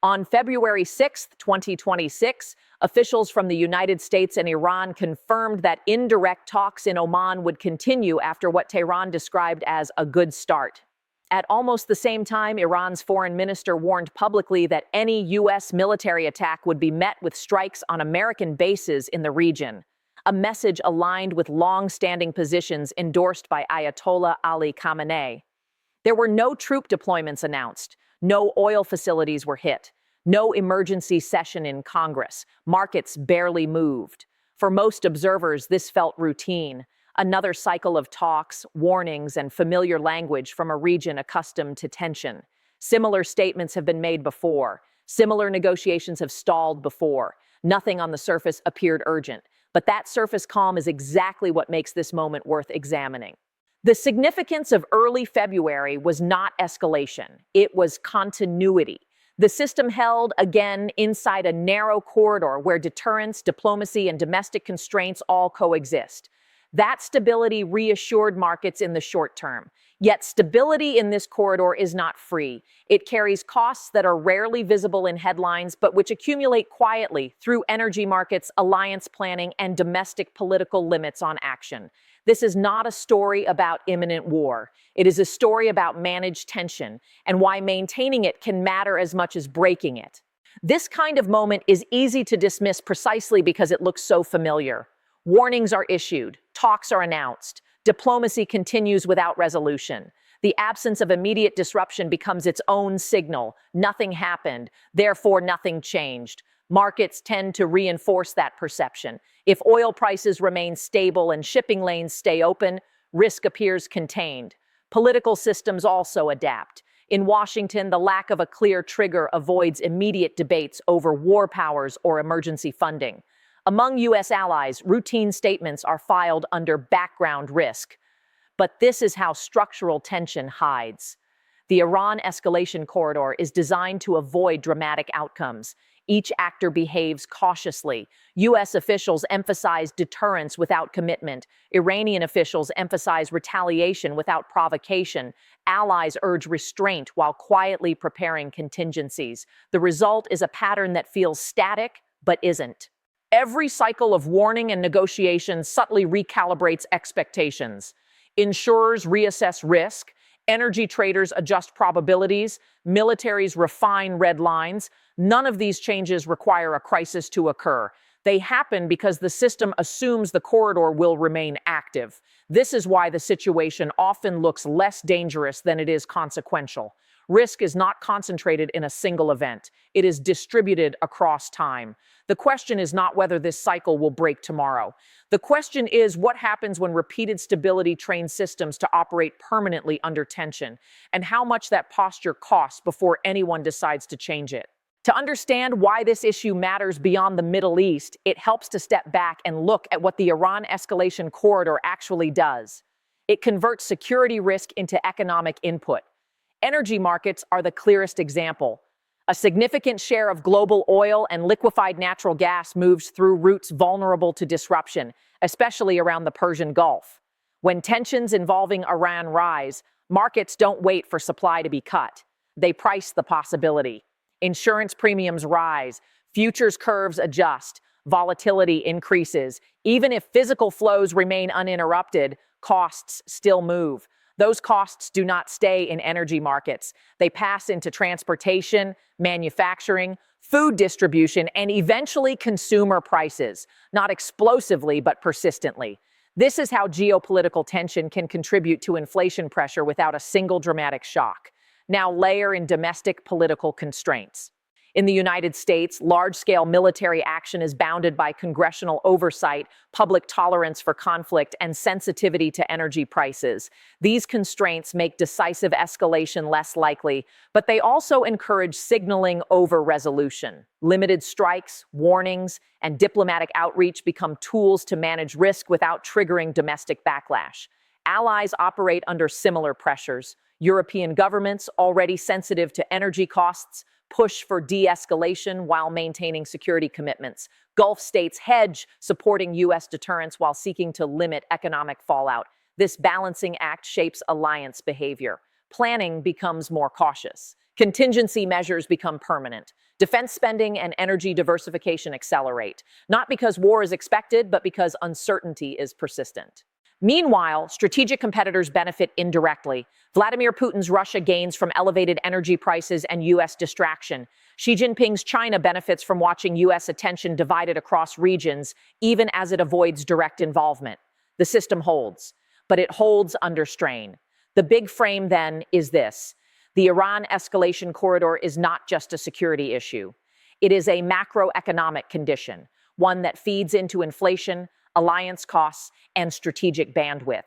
On February 6, 2026, officials from the United States and Iran confirmed that indirect talks in Oman would continue after what Tehran described as a good start. At almost the same time, Iran's foreign minister warned publicly that any U.S. military attack would be met with strikes on American bases in the region, a message aligned with long-standing positions endorsed by Ayatollah Ali Khamenei. There were no troop deployments announced, no oil facilities were hit, no emergency session in Congress, markets barely moved. For most observers, this felt routine. Another cycle of talks, warnings, and familiar language from a region accustomed to tension. Similar statements have been made before. Similar negotiations have stalled before. Nothing on the surface appeared urgent. But that surface calm is exactly what makes this moment worth examining. The significance of early February was not escalation. It was continuity. The system held, again, inside a narrow corridor where deterrence, diplomacy, and domestic constraints all coexist. That stability reassured markets in the short term. Yet stability in this corridor is not free. It carries costs that are rarely visible in headlines, but which accumulate quietly through energy markets, alliance planning, and domestic political limits on action. This is not a story about imminent war. It is a story about managed tension and why maintaining it can matter as much as breaking it. This kind of moment is easy to dismiss precisely because it looks so familiar. Warnings are issued, talks are announced, diplomacy continues without resolution. The absence of immediate disruption becomes its own signal. Nothing happened, therefore nothing changed. Markets tend to reinforce that perception. If oil prices remain stable and shipping lanes stay open, risk appears contained. Political systems also adapt. In Washington, the lack of a clear trigger avoids immediate debates over war powers or emergency funding. Among U.S. allies, routine statements are filed under background risk. But this is how structural tension hides. The Iran escalation corridor is designed to avoid dramatic outcomes. Each actor behaves cautiously. U.S. officials emphasize deterrence without commitment. Iranian officials emphasize retaliation without provocation. Allies urge restraint while quietly preparing contingencies. The result is a pattern that feels static, but isn't. Every cycle of warning and negotiation subtly recalibrates expectations. Insurers reassess risk, energy traders adjust probabilities, militaries refine red lines. None of these changes require a crisis to occur. They happen because the system assumes the corridor will remain active. This is why the situation often looks less dangerous than it is consequential. Risk is not concentrated in a single event. It is distributed across time. The question is not whether this cycle will break tomorrow. The question is what happens when repeated stability trains systems to operate permanently under tension, and how much that posture costs before anyone decides to change it. To understand why this issue matters beyond the Middle East, it helps to step back and look at what the Iran escalation corridor actually does. It converts security risk into economic input. Energy markets are the clearest example. A significant share of global oil and liquefied natural gas moves through routes vulnerable to disruption, especially around the Persian Gulf. When tensions involving Iran rise, markets don't wait for supply to be cut. They price the possibility. Insurance premiums rise, futures curves adjust, volatility increases. Even if physical flows remain uninterrupted, costs still move. Those costs do not stay in energy markets. They pass into transportation, manufacturing, food distribution, and eventually consumer prices, not explosively but persistently. This is how geopolitical tension can contribute to inflation pressure without a single dramatic shock. Now layer in domestic political constraints. In the United States, large-scale military action is bounded by congressional oversight, public tolerance for conflict, and sensitivity to energy prices. These constraints make decisive escalation less likely, but they also encourage signaling over resolution. Limited strikes, warnings, and diplomatic outreach become tools to manage risk without triggering domestic backlash. Allies operate under similar pressures. European governments, already sensitive to energy costs, push for de-escalation while maintaining security commitments. Gulf states hedge, supporting U.S. deterrence while seeking to limit economic fallout. This balancing act shapes alliance behavior. Planning becomes more cautious. Contingency measures become permanent. Defense spending and energy diversification accelerate, not because war is expected, but because uncertainty is persistent. Meanwhile, strategic competitors benefit indirectly. Vladimir Putin's Russia gains from elevated energy prices and U.S. distraction. Xi Jinping's China benefits from watching U.S. attention divided across regions, even as it avoids direct involvement. The system holds, but it holds under strain. The big frame, then, is this. The Iran escalation corridor is not just a security issue. It is a macroeconomic condition, one that feeds into inflation, alliance costs, and strategic bandwidth.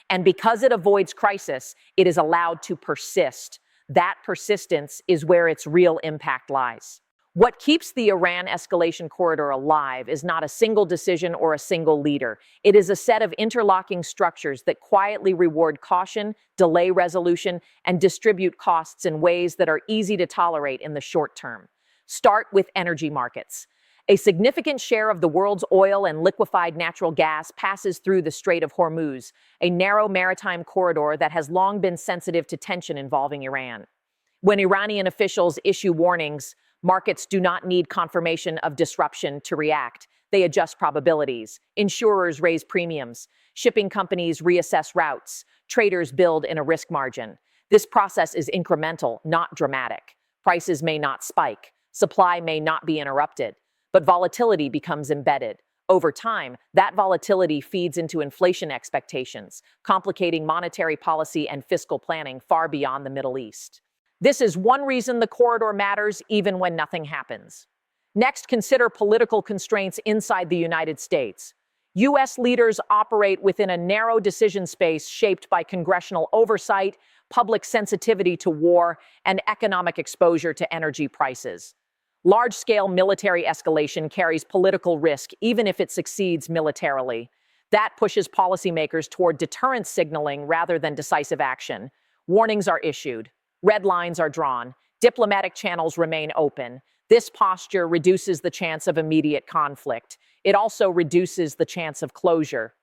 And because it avoids crisis, it is allowed to persist. That persistence is where its real impact lies. What keeps the Iran escalation corridor alive is not a single decision or a single leader. It is a set of interlocking structures that quietly reward caution, delay resolution, and distribute costs in ways that are easy to tolerate in the short term. Start with energy markets. A significant share of the world's oil and liquefied natural gas passes through the Strait of Hormuz, a narrow maritime corridor that has long been sensitive to tension involving Iran. When Iranian officials issue warnings, markets do not need confirmation of disruption to react. They adjust probabilities. Insurers raise premiums. Shipping companies reassess routes. Traders build in a risk margin. This process is incremental, not dramatic. Prices may not spike. Supply may not be interrupted. But volatility becomes embedded. Over time, that volatility feeds into inflation expectations, complicating monetary policy and fiscal planning far beyond the Middle East. This is one reason the corridor matters even when nothing happens. Next, consider political constraints inside the United States. U.S. leaders operate within a narrow decision space shaped by congressional oversight, public sensitivity to war, and economic exposure to energy prices. Large-scale military escalation carries political risk, even if it succeeds militarily. That pushes policymakers toward deterrence signaling rather than decisive action. Warnings are issued. Red lines are drawn. Diplomatic channels remain open. This posture reduces the chance of immediate conflict. It also reduces the chance of closure.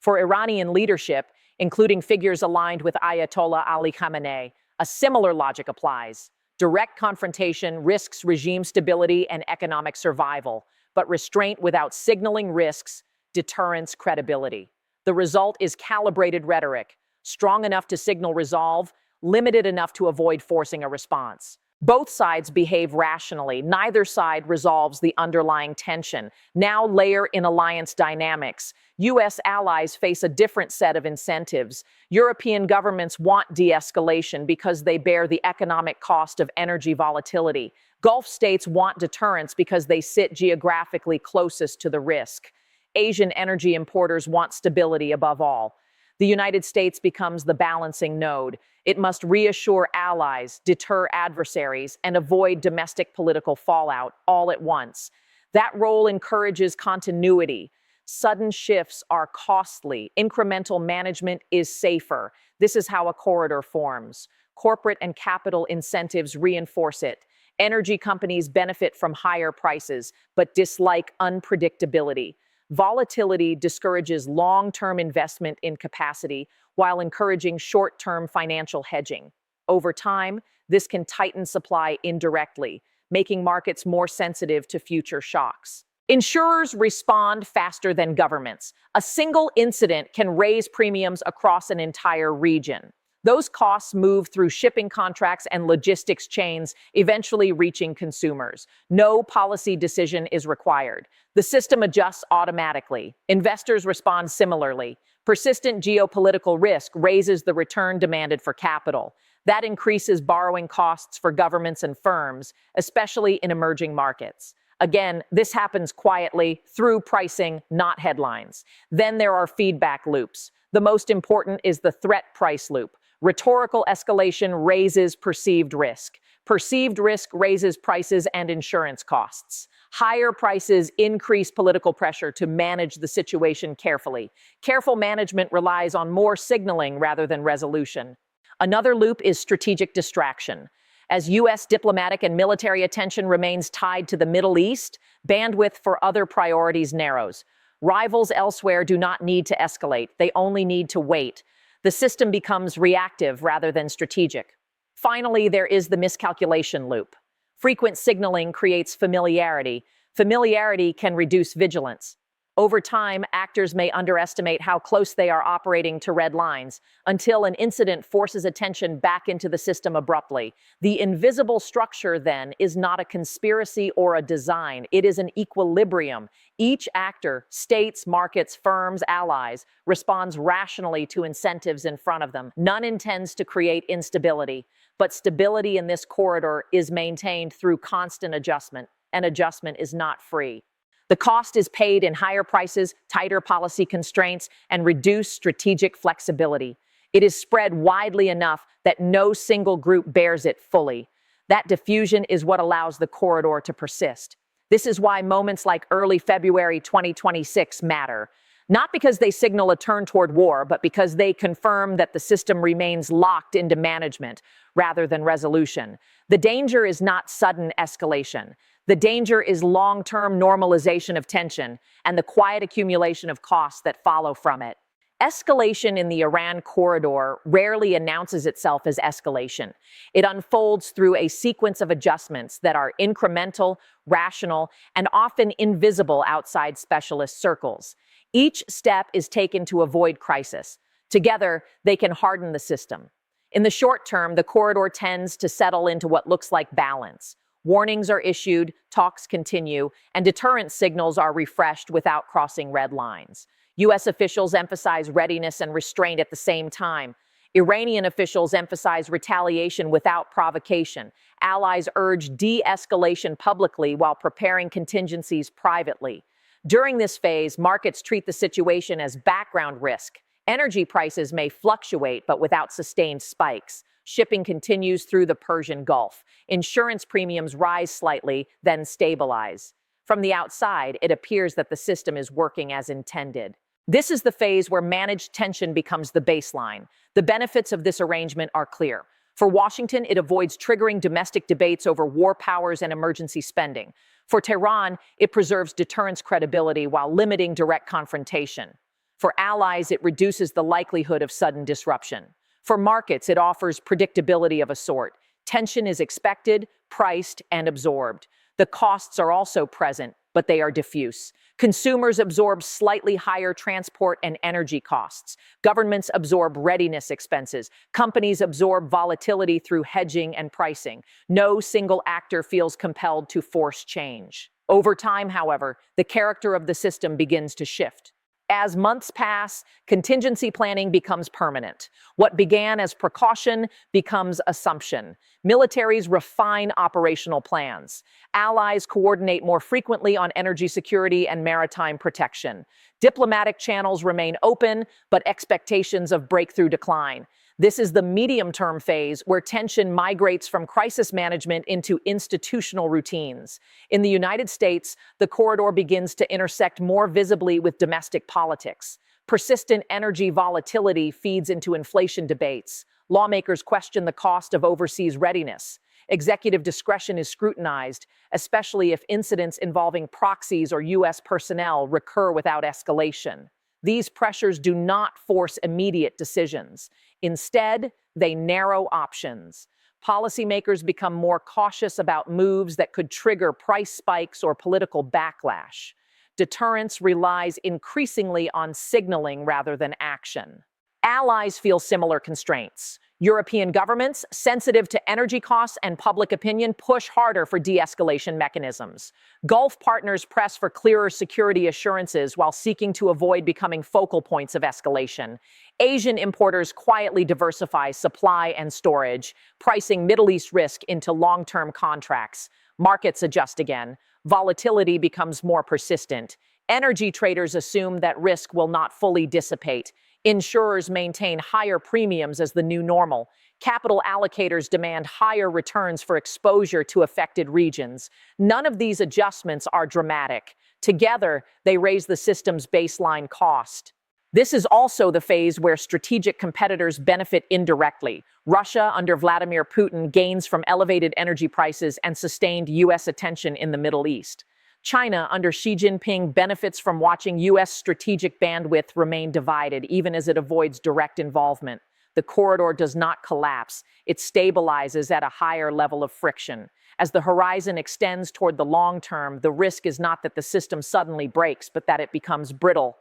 For Iranian leadership, including figures aligned with Ayatollah Ali Khamenei, a similar logic applies. Direct confrontation risks regime stability and economic survival, but restraint without signaling risks deterrence credibility. The result is calibrated rhetoric, strong enough to signal resolve, limited enough to avoid forcing a response. Both sides behave rationally. Neither side resolves the underlying tension. Now layer in alliance dynamics. U.S. allies face a different set of incentives. European governments want de-escalation because they bear the economic cost of energy volatility. Gulf states want deterrence because they sit geographically closest to the risk. Asian energy importers want stability above all. The United States becomes the balancing node. It must reassure allies, deter adversaries, and avoid domestic political fallout all at once. That role encourages continuity. Sudden shifts are costly. Incremental management is safer. This is how a corridor forms. Corporate and capital incentives reinforce it. Energy companies benefit from higher prices, but dislike unpredictability. Volatility discourages long-term investment in capacity while encouraging short-term financial hedging. Over time, this can tighten supply indirectly, making markets more sensitive to future shocks. Insurers respond faster than governments. A single incident can raise premiums across an entire region. Those costs move through shipping contracts and logistics chains, eventually reaching consumers. No policy decision is required. The system adjusts automatically. Investors respond similarly. Persistent geopolitical risk raises the return demanded for capital. That increases borrowing costs for governments and firms, especially in emerging markets. Again, this happens quietly through pricing, not headlines. Then there are feedback loops. The most important is the threat price loop. Rhetorical escalation raises perceived risk. Perceived risk raises prices and insurance costs. Higher prices increase political pressure to manage the situation carefully. Careful management relies on more signaling rather than resolution. Another loop is strategic distraction. As U.S. diplomatic and military attention remains tied to the Middle East, bandwidth for other priorities narrows. Rivals elsewhere do not need to escalate. They only need to wait. The system becomes reactive rather than strategic. Finally, there is the miscalculation loop. Frequent signaling creates familiarity. Familiarity can reduce vigilance. Over time, actors may underestimate how close they are operating to red lines until an incident forces attention back into the system abruptly. The invisible structure, then, is not a conspiracy or a design. It is an equilibrium. Each actor, states, markets, firms, allies, responds rationally to incentives in front of them. None intends to create instability, but stability in this corridor is maintained through constant adjustment, and adjustment is not free. The cost is paid in higher prices, tighter policy constraints, and reduced strategic flexibility. It is spread widely enough that no single group bears it fully. That diffusion is what allows the corridor to persist. This is why moments like early February 2026 matter. Not because they signal a turn toward war, but because they confirm that the system remains locked into management rather than resolution. The danger is not sudden escalation. The danger is long-term normalization of tension and the quiet accumulation of costs that follow from it. Escalation in the Iran corridor rarely announces itself as escalation. It unfolds through a sequence of adjustments that are incremental, rational, and often invisible outside specialist circles. Each step is taken to avoid crisis. Together, they can harden the system. In the short term, the corridor tends to settle into what looks like balance. Warnings are issued, talks continue, and deterrence signals are refreshed without crossing red lines. U.S. officials emphasize readiness and restraint at the same time. Iranian officials emphasize retaliation without provocation. Allies urge de-escalation publicly while preparing contingencies privately. During this phase, markets treat the situation as background risk. Energy prices may fluctuate, but without sustained spikes. Shipping continues through the Persian Gulf. Insurance premiums rise slightly, then stabilize. From the outside, it appears that the system is working as intended. This is the phase where managed tension becomes the baseline. The benefits of this arrangement are clear. For Washington, it avoids triggering domestic debates over war powers and emergency spending. For Tehran, it preserves deterrence credibility while limiting direct confrontation. For allies, it reduces the likelihood of sudden disruption. For markets, it offers predictability of a sort. Tension is expected, priced, and absorbed. The costs are also present, but they are diffuse. Consumers absorb slightly higher transport and energy costs. Governments absorb readiness expenses. Companies absorb volatility through hedging and pricing. No single actor feels compelled to force change. Over time, however, the character of the system begins to shift. As months pass, contingency planning becomes permanent. What began as precaution becomes assumption. Militaries refine operational plans. Allies coordinate more frequently on energy security and maritime protection. Diplomatic channels remain open, but expectations of breakthrough decline. This is the medium-term phase where tension migrates from crisis management into institutional routines. In the United States, the corridor begins to intersect more visibly with domestic politics. Persistent energy volatility feeds into inflation debates. Lawmakers question the cost of overseas readiness. Executive discretion is scrutinized, especially if incidents involving proxies or U.S. personnel recur without escalation. These pressures do not force immediate decisions. Instead, they narrow options. Policymakers become more cautious about moves that could trigger price spikes or political backlash. Deterrence relies increasingly on signaling rather than action. Allies feel similar constraints. European governments, sensitive to energy costs and public opinion, push harder for de-escalation mechanisms. Gulf partners press for clearer security assurances while seeking to avoid becoming focal points of escalation. Asian importers quietly diversify supply and storage, pricing Middle East risk into long-term contracts. Markets adjust again. Volatility becomes more persistent. Energy traders assume that risk will not fully dissipate. Insurers maintain higher premiums as the new normal. Capital allocators demand higher returns for exposure to affected regions. None of these adjustments are dramatic. Together, they raise the system's baseline cost. This is also the phase where strategic competitors benefit indirectly. Russia, under Vladimir Putin, gains from elevated energy prices and sustained U.S. attention in the Middle East. China, under Xi Jinping, benefits from watching U.S. strategic bandwidth remain divided, even as it avoids direct involvement. the corridor does not collapse. It stabilizes at a higher level of friction. As the horizon extends toward the long term, the risk is not that the system suddenly breaks, but that it becomes brittle.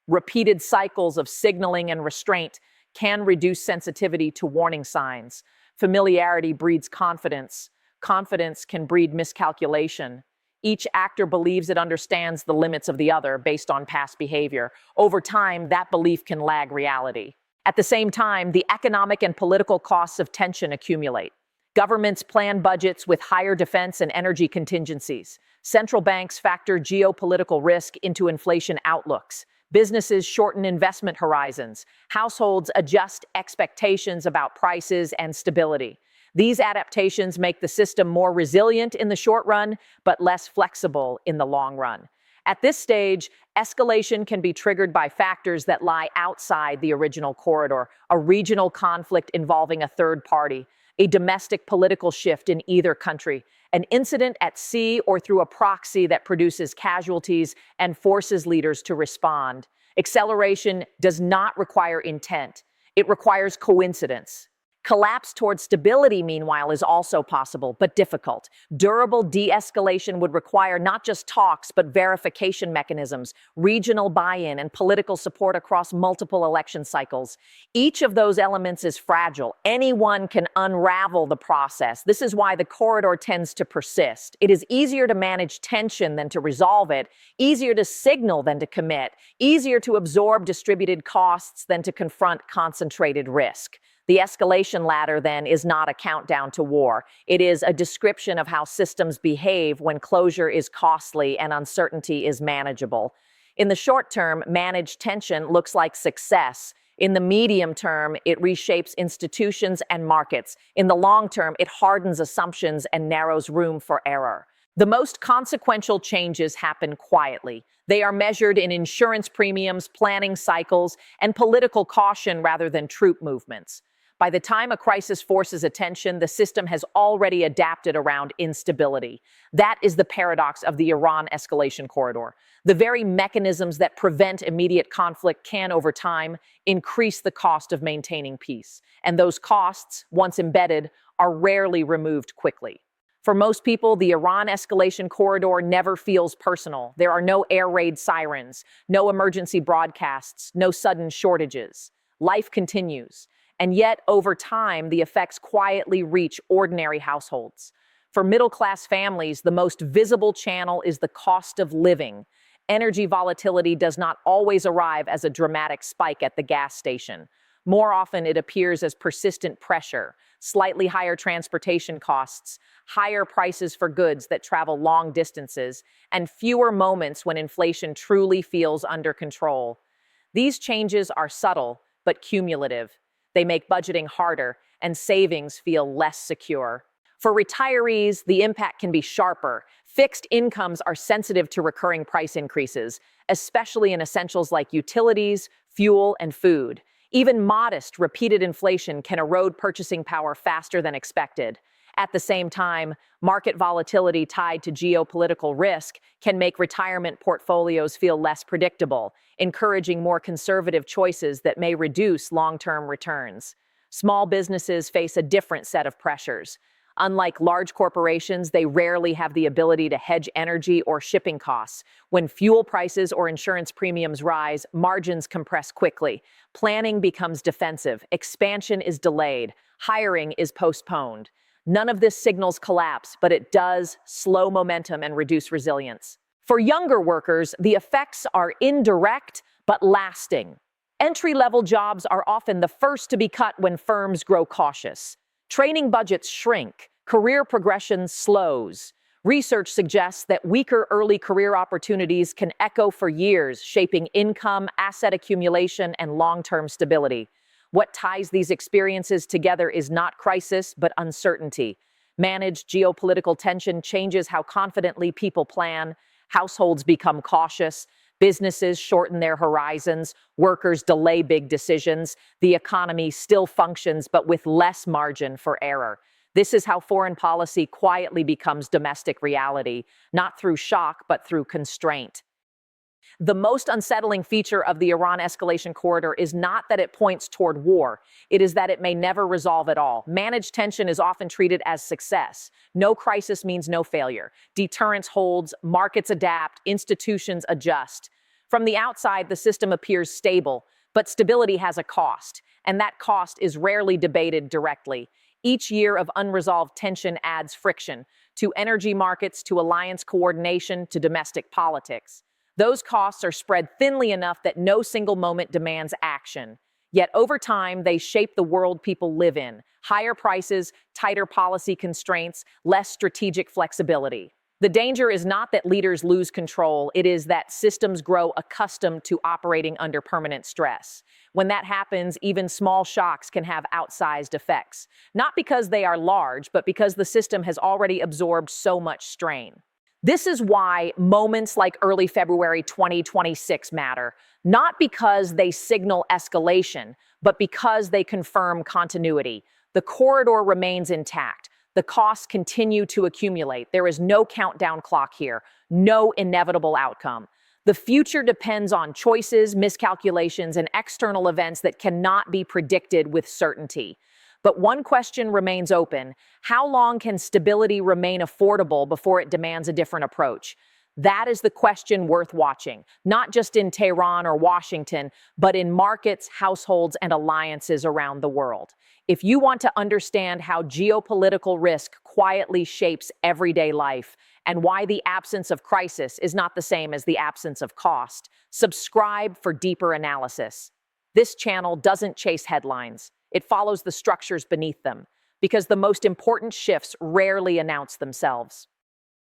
Repeated cycles of signaling and restraint can reduce sensitivity to warning signs. Familiarity breeds confidence. Confidence can breed miscalculation. Each actor believes it understands the limits of the other based on past behavior. Over time, that belief can lag reality. At the same time, the economic and political costs of tension accumulate. Governments plan budgets with higher defense and energy contingencies. Central banks factor geopolitical risk into inflation outlooks. Businesses shorten investment horizons. Households adjust expectations about prices and stability. These adaptations make the system more resilient in the short run, but less flexible in the long run. At this stage, escalation can be triggered by factors that lie outside the original corridor: a regional conflict involving a third party, a domestic political shift in either country, an incident at sea, or through a proxy that produces casualties and forces leaders to respond. Acceleration does not require intent. It requires coincidence. Collapse towards stability, meanwhile, is also possible, but difficult. Durable de-escalation would require not just talks, but verification mechanisms, regional buy-in, and political support across multiple election cycles. Each of those elements is fragile. Anyone can unravel the process. This is why the corridor tends to persist. It is easier to manage tension than to resolve it, easier to signal than to commit, easier to absorb distributed costs than to confront concentrated risk. The escalation ladder, then, is not a countdown to war. It is a description of how systems behave when closure is costly and uncertainty is manageable. In the short term, managed tension looks like success. In the medium term, it reshapes institutions and markets. In the long term, it hardens assumptions and narrows room for error. The most consequential changes happen quietly. They are measured in insurance premiums, planning cycles, and political caution rather than troop movements. By the time a crisis forces attention, the system has already adapted around instability. That is the paradox of the Iran escalation corridor. The very mechanisms that prevent immediate conflict can, over time, increase the cost of maintaining peace. And those costs, once embedded, are rarely removed quickly. For most people, the Iran escalation corridor never feels personal. There are no air raid sirens, no emergency broadcasts, no sudden shortages. Life continues. And yet, over time, the effects quietly reach ordinary households. For middle-class families, the most visible channel is the cost of living. Energy volatility does not always arrive as a dramatic spike at the gas station. More often, it appears as persistent pressure, slightly higher transportation costs, higher prices for goods that travel long distances, and fewer moments when inflation truly feels under control. These changes are subtle, but cumulative. They make budgeting harder, and savings feel less secure. For retirees, the impact can be sharper. Fixed incomes are sensitive to recurring price increases, especially in essentials like utilities, fuel, and food. Even modest, repeated inflation can erode purchasing power faster than expected. At the same time, market volatility tied to geopolitical risk can make retirement portfolios feel less predictable, encouraging more conservative choices that may reduce long-term returns. Small businesses face a different set of pressures. Unlike large corporations, they rarely have the ability to hedge energy or shipping costs. When fuel prices or insurance premiums rise, margins compress quickly. Planning becomes defensive. Expansion is delayed. Hiring is postponed. None of this signals collapse, but it does slow momentum and reduce resilience. For younger workers, the effects are indirect but lasting. Entry-level jobs are often the first to be cut when firms grow cautious. Training budgets shrink. Career progression slows. Research suggests that weaker early career opportunities can echo for years, shaping income, asset accumulation, and long-term stability. What ties these experiences together is not crisis, but uncertainty. Managed geopolitical tension changes how confidently people plan. Households become cautious. Businesses shorten their horizons. Workers delay big decisions. The economy still functions, but with less margin for error. This is how foreign policy quietly becomes domestic reality, not through shock, but through constraint. The most unsettling feature of the Iran escalation corridor is not that it points toward war, it is that it may never resolve at all. Managed tension is often treated as success. No crisis means no failure. Deterrence holds, markets adapt, institutions adjust. From the outside, the system appears stable, but stability has a cost, and that cost is rarely debated directly. Each year of unresolved tension adds friction to energy markets, to alliance coordination, to domestic politics. Those costs are spread thinly enough that no single moment demands action. Yet over time, they shape the world people live in. Higher prices, tighter policy constraints, less strategic flexibility. The danger is not that leaders lose control, it is that systems grow accustomed to operating under permanent stress. When that happens, even small shocks can have outsized effects. Not because they are large, but because the system has already absorbed so much strain. This is why moments like early February 2026 matter, not because they signal escalation, but because they confirm continuity. The corridor remains intact. The costs continue to accumulate. There is no countdown clock here, no inevitable outcome. The future depends on choices, miscalculations, and external events that cannot be predicted with certainty. But one question remains open. How long can stability remain affordable before it demands a different approach? That is the question worth watching, not just in Tehran or Washington, but in markets, households, and alliances around the world. If you want to understand how geopolitical risk quietly shapes everyday life and why the absence of crisis is not the same as the absence of cost, subscribe for deeper analysis. This channel doesn't chase headlines. It follows the structures beneath them, because the most important shifts rarely announce themselves.